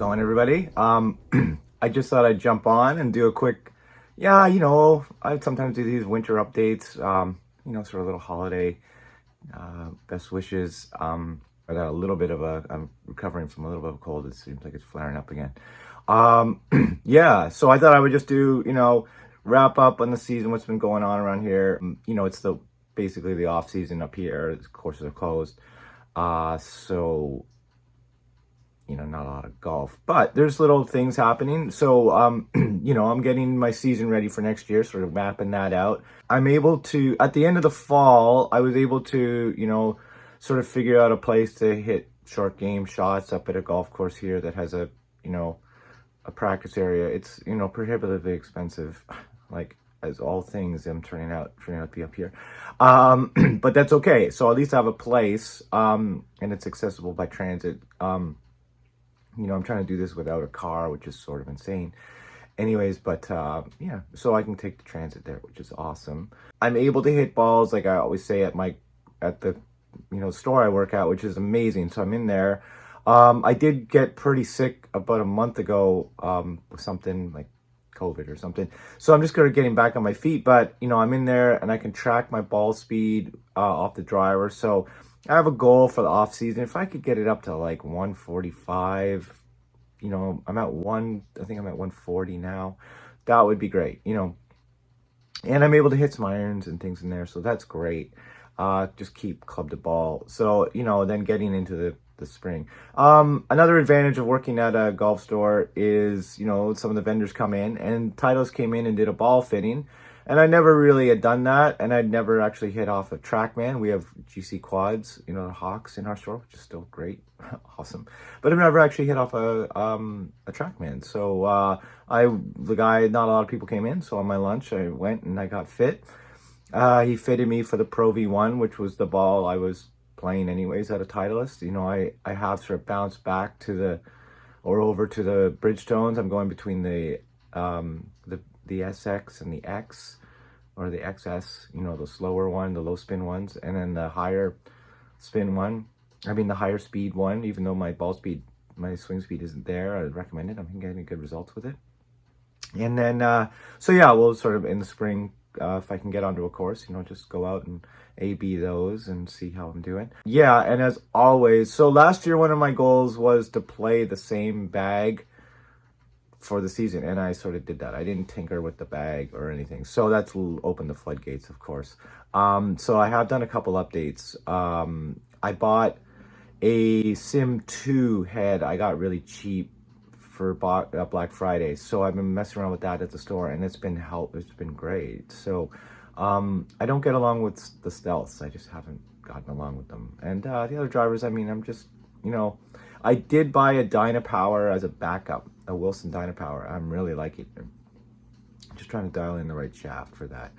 going, everybody? I just thought I'd jump on and do a quick, I sometimes do these winter updates, sort of little holiday best wishes. I got a little bit of I'm recovering from a little bit of a cold. It seems like it's flaring up again. So I thought I would just do, wrap up on the season, what's been going on around here. It's basically the off season up here. The courses are closed. So not a lot of golf, but there's little things happening. So, I'm getting my season ready for next year, sort of mapping that out. I'm able to, at the end of the fall, I was able to, sort of figure out a place to hit short game shots up at a golf course here that has a practice area. It's, prohibitively expensive, like as all things I'm turning out to be up here. But that's okay. So at least I have a place, and it's accessible by transit. I'm trying to do this without a car, which is sort of insane. Anyways, but so I can take the transit there, which is awesome. I'm able to hit balls, like I always say, at the store I work at, which is amazing. So I'm in there. I did get pretty sick about a month ago with something like COVID or something. So I'm just getting back on my feet, but I'm in there and I can track my ball speed off the driver. So I have a goal for the off season. If I could get it up to like 145, I think I'm at 140 now. That would be great, And I'm able to hit some irons and things in there. So that's great. Just keep club to ball. So, then getting into the spring. Another advantage of working at a golf store is, some of the vendors come in, and Titleist came in and did a ball fitting. And I never really had done that, and I'd never actually hit off a TrackMan. We have GC quads, the Hawks in our store, which is still great, awesome. But I've never actually hit off a TrackMan. So not a lot of people came in. So on my lunch, I went and I got fit. He fitted me for the Pro V1, which was the ball I was playing anyways at a Titleist. I have sort of bounced back over to the Bridgestones. I'm going between the SX and the X, or the XS, the slower one, the low spin ones, and then the higher spin one. The higher speed one, even though my swing speed isn't there. I recommend it. I'm getting good results with it. And then, we'll sort of in the spring, if I can get onto a course, just go out and A/B those and see how I'm doing. Yeah, and as always, so last year, one of my goals was to play the same bag for the season, and I sort of did that. I didn't tinker with the bag or anything, so that's opened the floodgates, of course. So I have done a couple updates. I bought a Sim 2 head. I got really cheap for Black Friday, so I've been messing around with that at the store, and it's been great. So I don't get along with the Stealths. I just haven't gotten along with them. And the other drivers, I'm just, I did buy a Dynapower as a backup, a Wilson Dynapower. I'm really liking it. I'm just trying to dial in the right shaft for that.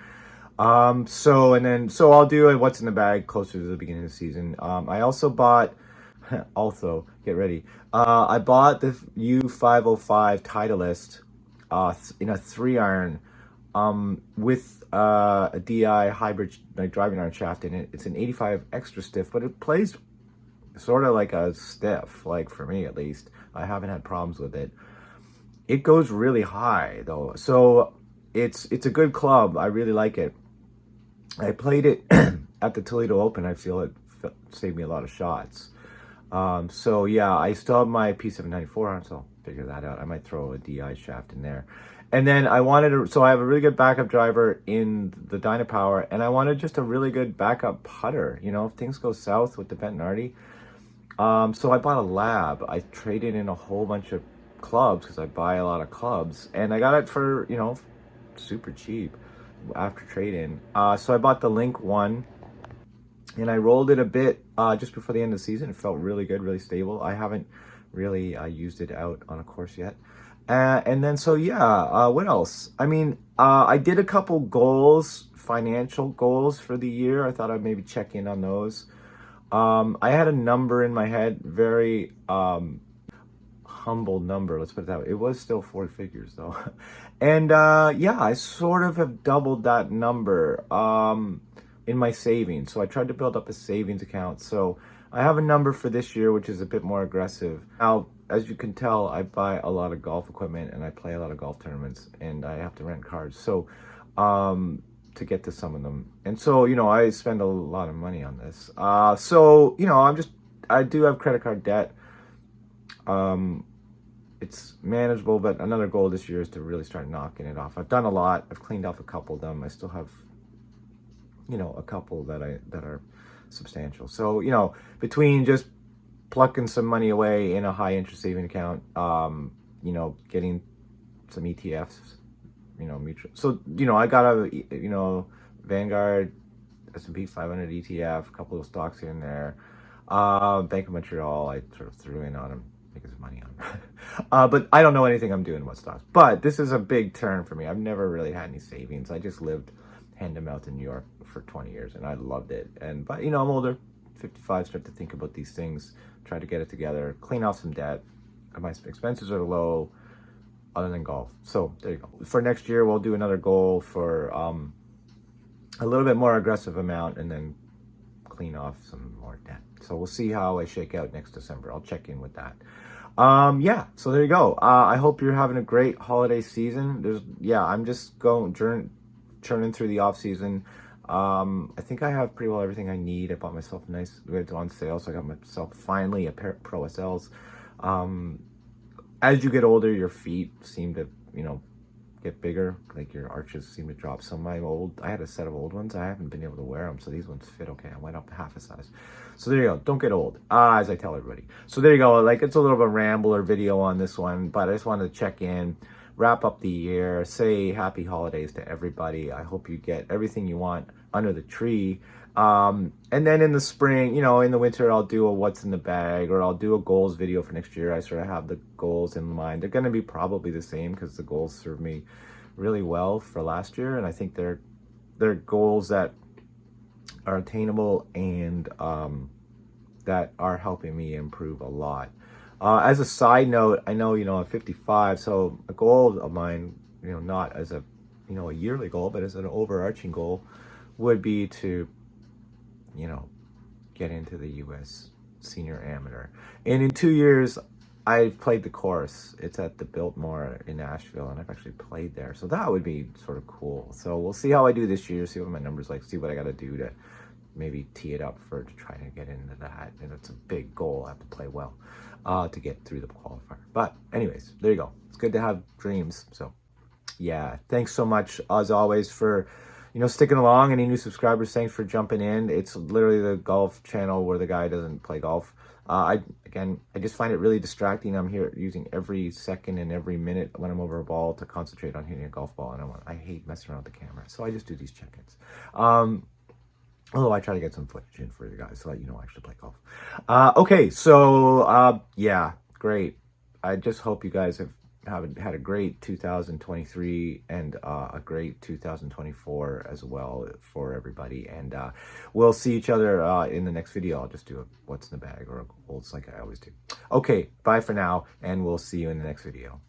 So I'll do what's in the bag closer to the beginning of the season. I also bought, get ready. I bought the U505 Titleist in a 3-iron with a DI hybrid driving iron shaft in it. It's an 85 extra stiff, but it plays sort of like a stiff, like for me at least. I haven't had problems with it. It goes really high though, so it's a good club. I really like it. I played it at the Toledo Open. I feel it saved me a lot of shots. I still have my P794 on, so I'll figure that out. I might throw a DI shaft in there. And then I have a really good backup driver in the Dynapower, and I wanted just a really good backup putter, if things go south with the Bentinardi. So I bought a Lab. I traded in a whole bunch of clubs because I buy a lot of clubs, and I got it for, super cheap after trade-in. So I bought the Link 1, and I rolled it a bit just before the end of the season. It felt really good, really stable. I haven't really used it out on a course yet. What else? I did a couple financial goals for the year. I thought I'd maybe check in on those. I had a number in my head, very humble number, let's put it that way. It was still 4 figures though. And I sort of have doubled that number in my savings. So I tried to build up a savings account. So I have a number for this year, which is a bit more aggressive. Now, as you can tell, I buy a lot of golf equipment and I play a lot of golf tournaments, and I have to rent cars. So, to get to some of them. And so, I spend a lot of money on this. So, I do have credit card debt. It's manageable, but another goal this year is to really start knocking it off. I've done a lot. I've cleaned off a couple of them. I still have, a couple that are substantial. So, between just plucking some money away in a high interest saving account, getting some ETFs, mutual. So, I got a, Vanguard, S&P 500 ETF, a couple of stocks here and there. Bank of Montreal, I sort of threw in on them, making some money on them. But I don't know anything I'm doing with stocks. But this is a big turn for me. I've never really had any savings. I just lived hand to mouth in New York for 20 years, and I loved it. But I'm older, 55, start to think about these things, try to get it together, clean off some debt. My expenses are low, other than golf. So there you go. For next year, we'll do another goal for a little bit more aggressive amount, and then clean off some more debt. So we'll see how I shake out next December. I'll check in with that. Yeah, so there you go. I hope you're having a great holiday season. I'm just churning through the off season. I think I have pretty well everything I need. I bought myself a nice, it's on sale, so I got myself finally a pair of Pro SLs. As you get older, your feet seem to, get bigger, like your arches seem to drop. So I had a set of old ones. I haven't been able to wear them, so these ones fit okay. I went up half a size. So there you go. Don't get old, as I tell everybody. So there you go. Like, it's a little bit of a rambler video on this one, but I just wanted to check in, wrap up the year, say happy holidays to everybody. I hope you get everything you want under the tree. And then in the spring, in the winter, I'll do a what's in the bag, or I'll do a goals video for next year. I sort of have the goals in mind. They're going to be probably the same because the goals served me really well for last year. And I think they're goals that are attainable and, that are helping me improve a lot. As a side note, I know, I'm 55, so a goal of mine, not as a yearly goal, but as an overarching goal would be to, get into the U.S. Senior Amateur. And in 2 years, I've played the course. It's at the Biltmore in Nashville, and I've actually played there. So that would be sort of cool. So we'll see how I do this year, see what my numbers like, see what I got to do to maybe tee it up to try to get into that. And it's a big goal. I have to play well to get through the qualifier. But anyways, there you go. It's good to have dreams. So yeah, thanks so much as always for sticking along. Any new subscribers, thanks for jumping in. It's literally the golf channel where the guy doesn't play golf. I just find it really distracting. I'm here using every second and every minute when I'm over a ball to concentrate on hitting a golf ball, and I hate messing around with the camera, so I just do these check-ins. Although I try to get some footage in for you guys so that I actually play golf. Okay, so yeah, great. I just hope you guys have had a great 2023 and a great 2024 as well for everybody. And we'll see each other in the next video. I'll just do a what's in the bag or a goals like I always do. Okay, bye for now, and we'll see you in the next video.